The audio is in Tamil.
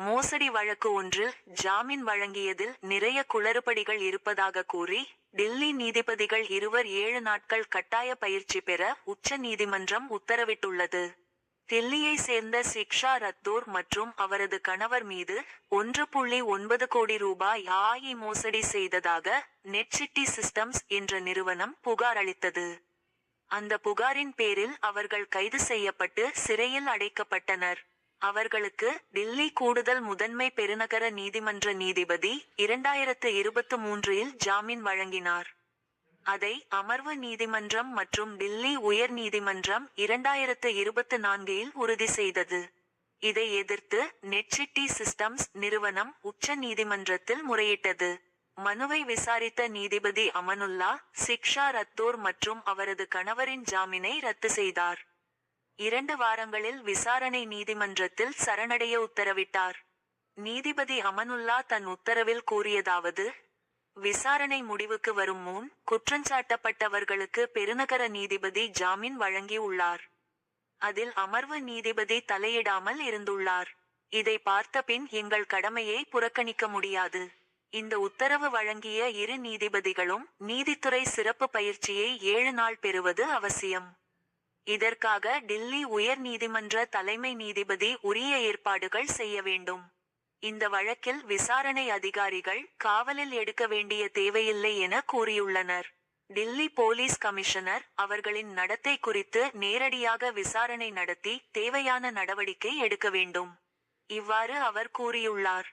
மோசடி வழக்கு ஒன்றில் ஜாமீன் வழங்கியதில் நிறைய குளறுபடிகள் இருப்பதாக கூறி டில்லி நீதிபதிகள் 7 நாட்கள் கட்டாய பயிற்சி பெற உச்ச நீதிமன்றம் உத்தரவிட்டுள்ளது. தில்லியை சேர்ந்த சிக்ஷா ரத்தோர் மற்றும் அவரது கணவர் மீது 1.9 கோடி ரூபாய் மோசடி செய்ததாக நெட்சிட்டி சிஸ்டம்ஸ் என்ற நிறுவனம் புகார் அளித்தது. அந்த புகாரின் பேரில் அவர்கள் கைது செய்யப்பட்டு சிறையில் அடைக்கப்பட்டனர். அவர்களுக்கு டில்லி கூடுதல் முதன்மை பெருநகர நீதிமன்ற நீதிபதி 2023இல் ஜாமீன் வழங்கினார். அதை அமர்வு நீதிமன்றம் மற்றும் டில்லி உயர் நீதிமன்றம் 2024இல் உறுதி செய்தது. இதை எதிர்த்து நெட்சிட்டி சிஸ்டம்ஸ் நிறுவனம் உச்ச நீதிமன்றத்தில் முறையிட்டது. மனுவை விசாரித்த நீதிபதி அமனுல்லா சிக்ஷா ரத்தோர் மற்றும் அவரது கணவரின் ஜாமீனை ரத்து செய்தார். 2 வாரங்களில் விசாரணை நீதிமன்றத்தில் சரணடைய உத்தரவிட்டார். நீதிபதி அமனுல்லா தன் உத்தரவில் கூறியதாவது: விசாரணை முடிவுக்கு வரும் முன் குற்றஞ்சாட்டப்பட்டவர்களுக்கு பெருநகர நீதிபதி ஜாமீன் வழங்கி உள்ளார். அதில் அமர்வு நீதிபதி தலையிடாமல் இருந்துள்ளார். இதை பார்த்த பின் எங்கள் கடமையை புறக்கணிக்க முடியாது. இந்த உத்தரவு வழங்கிய 2 நீதிபதிகளும் நீதித்துறை சிறப்பு பயிற்சியை 7 நாள் பெறுவது அவசியம். இதற்காக டில்லி உயர் நீதிமன்ற தலைமை நீதிபதி உரிய ஏற்பாடுகள் செய்ய வேண்டும். இந்த வழக்கில் விசாரணை அதிகாரிகள் காவலில் எடுக்க வேண்டிய தேவையில்லை என கூறியுள்ளனர். டில்லி போலீஸ் கமிஷனர் அவர்களின் நடத்தை குறித்து நேரடியாக விசாரணை நடத்தி தேவையான நடவடிக்கை எடுக்க வேண்டும். இவ்வாறு அவர் கூறியுள்ளார்.